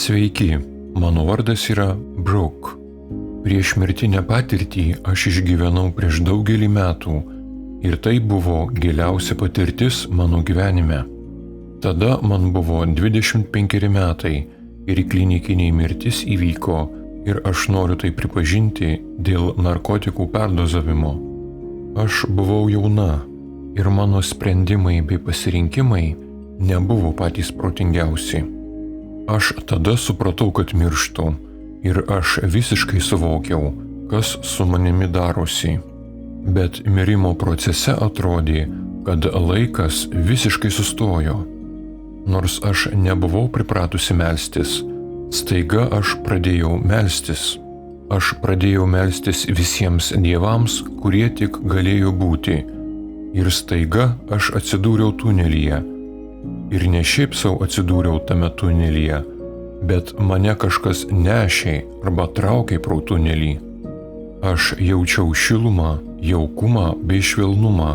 Sveiki, mano vardas yra Brooke. Prieš mirtinę patirtį aš išgyvenau prieš daugelį metų ir tai buvo giliausia patirtis mano gyvenime. Tada man buvo 25 metai ir klinikiniai mirtis įvyko ir aš noriu tai pripažinti dėl narkotikų perdozavimo. Aš buvau jauna ir mano sprendimai bei pasirinkimai nebuvo patys protingiausi. Aš tada supratau, kad mirštu ir aš visiškai suvokiau, kas su manimi darosi. Bet mirimo procese atrodė, kad laikas visiškai sustojo. Nors aš nebuvau pripratusi melstis, staiga aš pradėjau melstis. Aš pradėjau melstis visiems dievams, kurie tik galėjo būti. Ir staiga aš atsidūriau tunelyje. Ir ne šiaip sau atsidūriau tame tunelyje, bet mane kažkas nešė arba traukė pro tunelį. Aš jaučiau šilumą, jaukumą bei švelnumą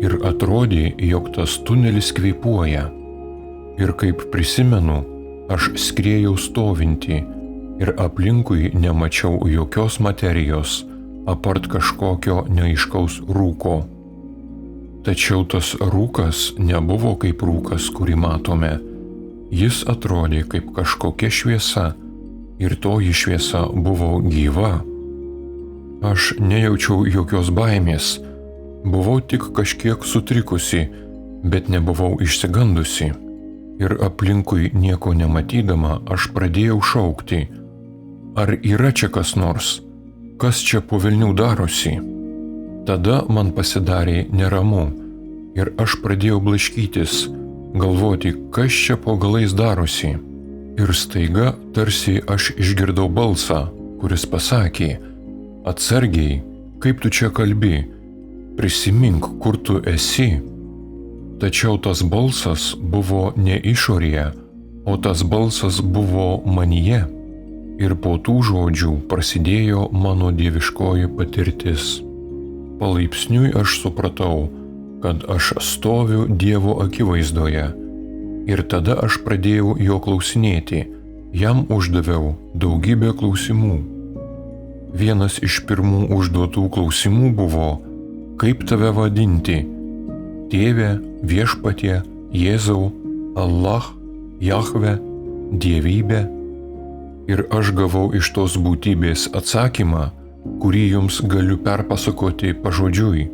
ir atrodė, jog tas tunelis kvėpuoja. Ir kaip prisimenu, aš skriejau stovinti ir aplinkui nemačiau jokios materijos, apart kažkokio neaiškaus rūko. Tačiau tas rūkas nebuvo kaip rūkas, kurį matome. Jis atrodė kaip kažkokia šviesa ir toji šviesa buvo gyva. Aš nejaučiau jokios baimės, buvau tik kažkiek sutrikusi, bet nebuvau išsigandusi. Ir aplinkui nieko nematydama aš pradėjau šaukti: ar yra čia kas nors? Kas čia po velnių darosi? Tada man pasidarė neramu ir aš pradėjau blaškytis, galvoti, kas čia po galais darosi. Ir staiga tarsi aš išgirdau balsą, kuris pasakė: atsargiai, kaip tu čia kalbi, prisimink, kur tu esi. Tačiau tas balsas buvo ne išorėje, o tas balsas buvo manyje. Ir po tų žodžių prasidėjo mano dieviškoji patirtis. Palaipsniui aš supratau, kad aš stoviu Dievo akivaizdoje. Ir tada aš pradėjau jo klausinėti, jam uždaviau daugybę klausimų. Vienas iš pirmų užduotų klausimų buvo: kaip tave vadinti? Tėve, viešpatie, Jėzau, Allah, Jahve, dievybė? Ir aš gavau iš tos būtybės atsakymą, kurį jums galiu perpasakoti pažodžiui.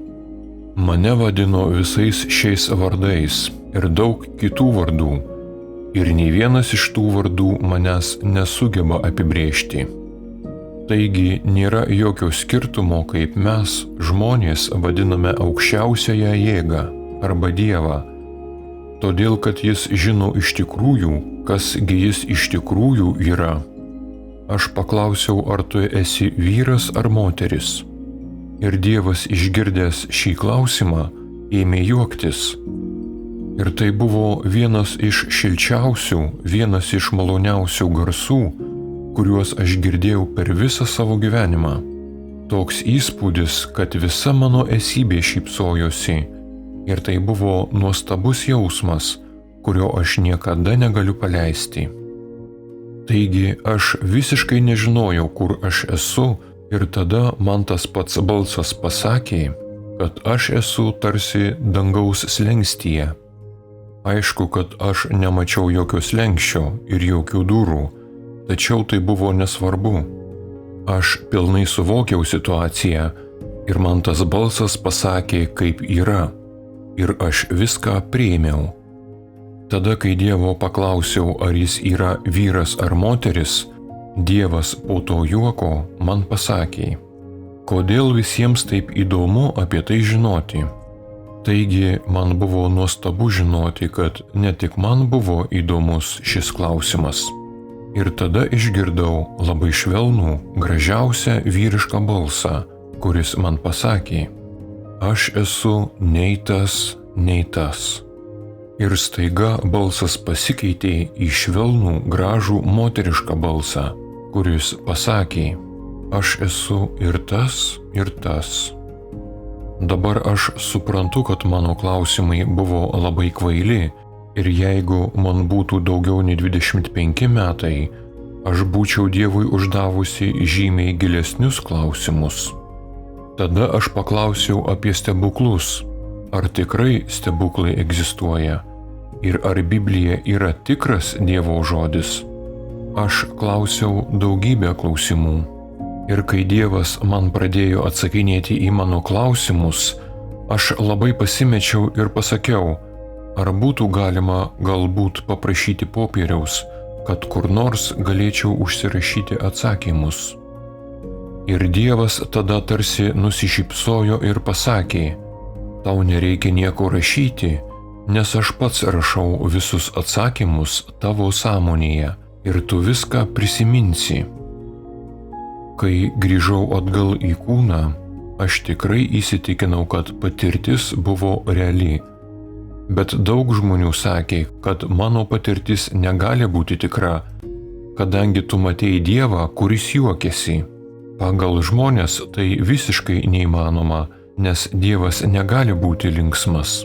Mane vadino visais šiais vardais ir daug kitų vardų, ir nei vienas iš tų vardų manęs nesugeba apibrėžti. Taigi nėra jokio skirtumo, kaip mes, žmonės, vadiname aukščiausiąją jėgą arba Dievą, todėl kad jis žino iš tikrųjų, kasgi jis iš tikrųjų yra. Aš paklausiau, ar tu esi vyras ar moteris. Ir Dievas išgirdęs šį klausimą ėmė juoktis. Ir tai buvo vienas iš šilčiausių, vienas iš maloniausių garsų, kuriuos aš girdėjau per visą savo gyvenimą. Toks įspūdis, kad visa mano esybė šypsojosi. Ir tai buvo nuostabus jausmas, kurio aš niekada negaliu paleisti. Taigi aš visiškai nežinojau, kur aš esu, ir tada man tas pats balsas pasakė, kad aš esu tarsi dangaus slengstyje. Aišku, kad aš nemačiau jokio slengščio ir jokių durų, tačiau tai buvo nesvarbu. Aš pilnai suvokiau situaciją ir man tas balsas pasakė, kaip yra, ir aš viską priėmiau. Tada, kai Dievo paklausiau, ar jis yra vyras ar moteris, Dievas po to juoko man pasakė: kodėl visiems taip įdomu apie tai žinoti? Taigi man buvo nuostabu žinoti, kad ne tik man buvo įdomus šis klausimas. Ir tada išgirdau labai švelnų, gražiausią vyrišką balsą, kuris man pasakė: aš esu nei tas, nei tas. Ir staiga balsas pasikeitė į švelnų, gražų moterišką balsą, kuris pasakė: aš esu ir tas, ir tas. Dabar aš suprantu, kad mano klausimai buvo labai kvaili ir jeigu man būtų daugiau nei 25 metai, aš būčiau Dievui uždavusi žymiai gilesnius klausimus. Tada aš paklausiau apie stebuklus, ar tikrai stebuklai egzistuoja ir ar Biblija yra tikras Dievo žodis. Aš klausiau daugybę klausimų ir kai Dievas man pradėjo atsakinėti į mano klausimus, aš labai pasimečiau ir pasakiau, ar būtų galima galbūt paprašyti popieriaus, kad kur nors galėčiau užsirašyti atsakymus. Ir Dievas tada tarsi nusišypsojo ir pasakė, tau nereikia nieko rašyti, nes aš pats rašau visus atsakymus tavo sąmonėje ir tu viską prisiminsi. Kai grįžau atgal į kūną, aš tikrai įsitikinau, kad patirtis buvo reali. Bet daug žmonių sakė, kad mano patirtis negali būti tikra, kadangi tu matei Dievą, kuris juokiasi. Pagal žmonės tai visiškai neįmanoma, nes Dievas negali būti linksmas.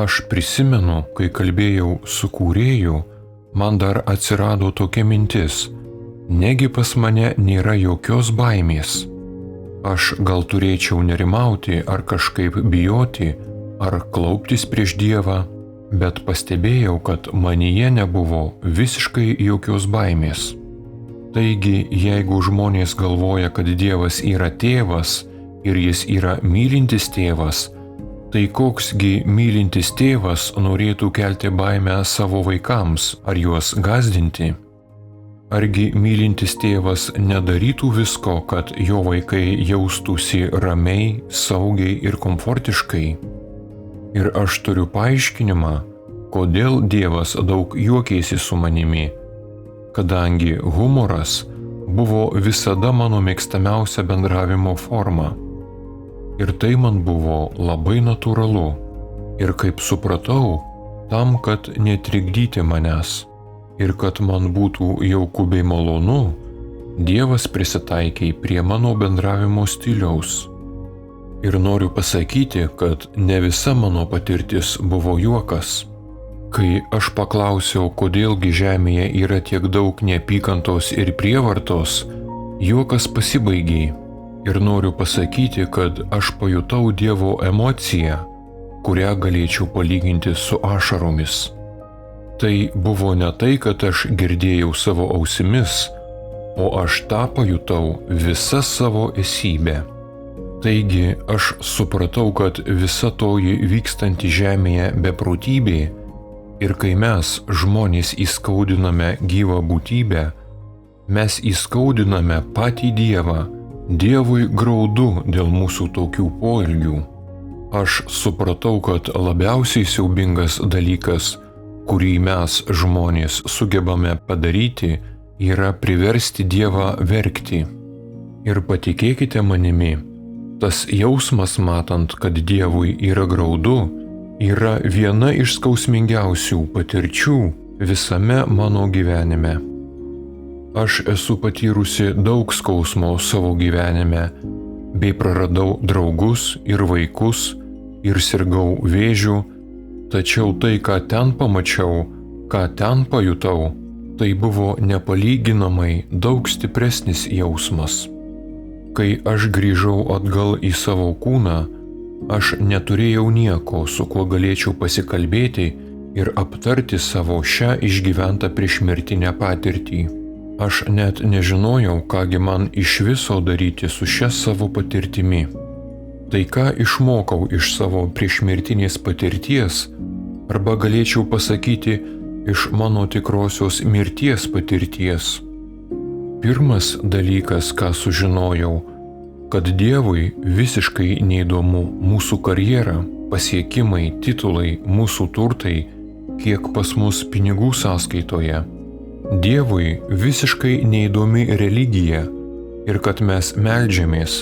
Aš prisimenu, kai kalbėjau su Kūrėju, man dar atsirado tokia mintis, negi pas mane nėra jokios baimės. Aš gal turėčiau nerimauti ar kažkaip bijoti, ar klauptis prieš Dievą, bet pastebėjau, kad manyje nebuvo visiškai jokios baimės. Taigi, jeigu žmonės galvoja, kad Dievas yra tėvas ir jis yra mylintis tėvas, tai koksgi mylintis tėvas norėtų kelti baimę savo vaikams ar juos gąsdinti? Argi mylintis tėvas nedarytų visko, kad jo vaikai jaustųsi ramiai, saugiai ir komfortiškai? Ir aš turiu paaiškinimą, kodėl Dievas daug juokėsi su manimi, kadangi humoras buvo visada mano mėgstamiausia bendravimo forma. Ir tai man buvo labai natūralu. Ir kaip supratau, tam, kad netrikdyti manęs ir kad man būtų jauku bei malonu, Dievas prisitaikė prie mano bendravimo stiliaus. Ir noriu pasakyti, kad ne visa mano patirtis buvo juokas. Kai aš paklausiau, kodėlgi žemėje yra tiek daug neapykantos ir prievartos, juokas pasibaigė. Ir noriu pasakyti, kad aš pajutau Dievo emociją, kurią galėčiau palyginti su ašaromis. Tai buvo ne tai, kad aš girdėjau savo ausimis, o aš tą pajutau visą savo esybę. Taigi aš supratau, kad visa toji vykstanti žemėje beprotybė ir kai mes, žmonės, įskaudiname gyvą būtybę, mes įskaudiname patį Dievą. Dievui graudu dėl mūsų tokių poelgių. Aš supratau, kad labiausiai siaubingas dalykas, kurį mes, žmonės, sugebame padaryti, yra priversti Dievą verkti. Ir patikėkite manimi, tas jausmas matant, kad Dievui yra graudu, yra viena iš skausmingiausių patirčių visame mano gyvenime. Aš esu patyrusi daug skausmo savo gyvenime, bei praradau draugus ir vaikus, ir sirgau vėžiu, tačiau tai, ką ten pamačiau, ką ten pajutau, tai buvo nepalyginamai daug stipresnis jausmas. Kai aš grįžau atgal į savo kūną, aš neturėjau nieko, su kuo galėčiau pasikalbėti ir aptarti savo šią išgyventą priešmirtinę patirtį. Aš net nežinojau, kągi man iš viso daryti su šia savo patirtimi. Tai ką išmokau iš savo priešmirtinės patirties, arba galėčiau pasakyti iš mano tikrosios mirties patirties. Pirmas dalykas, ką sužinojau, kad Dievui visiškai neįdomu mūsų karjera, pasiekimai, titulai, mūsų turtai, kiek pas mus pinigų sąskaitoje. Dievui visiškai neįdomi religija ir kad mes meldžiamės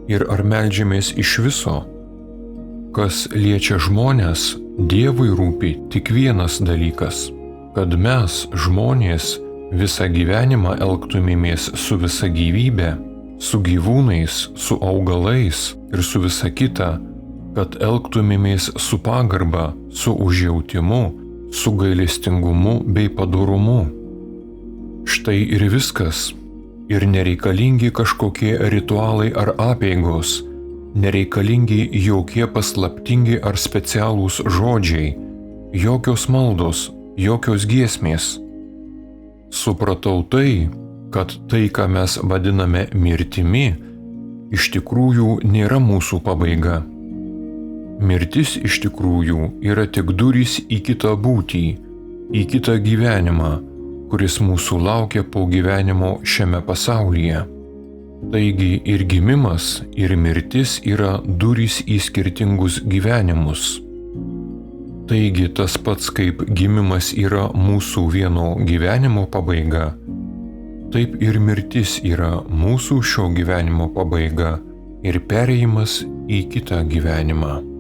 ir ar meldžiamės iš viso. Kas liečia žmonės, Dievui rūpi tik vienas dalykas, kad mes, žmonės, visą gyvenimą elgtumėmės su visa gyvybe, su gyvūnais, su augalais ir su visa kita, kad elgtumėmės su pagarba, su užjautimu, su gailestingumu bei padorumu. Štai ir viskas. Ir nereikalingi kažkokie ritualai ar apeigos, nereikalingi jokie paslaptingi ar specialūs žodžiai, jokios maldos, jokios giesmės. Supratau tai, kad tai, ką mes vadiname mirtimi, iš tikrųjų nėra mūsų pabaiga. Mirtis iš tikrųjų yra tik durys į kitą būtį, į kitą gyvenimą, kuris mūsų laukia po gyvenimo šiame pasaulyje. Taigi ir gimimas, ir mirtis yra durys į skirtingus gyvenimus. Taigi tas pats kaip gimimas yra mūsų vieno gyvenimo pabaiga, taip ir mirtis yra mūsų šio gyvenimo pabaiga ir perėjimas į kitą gyvenimą.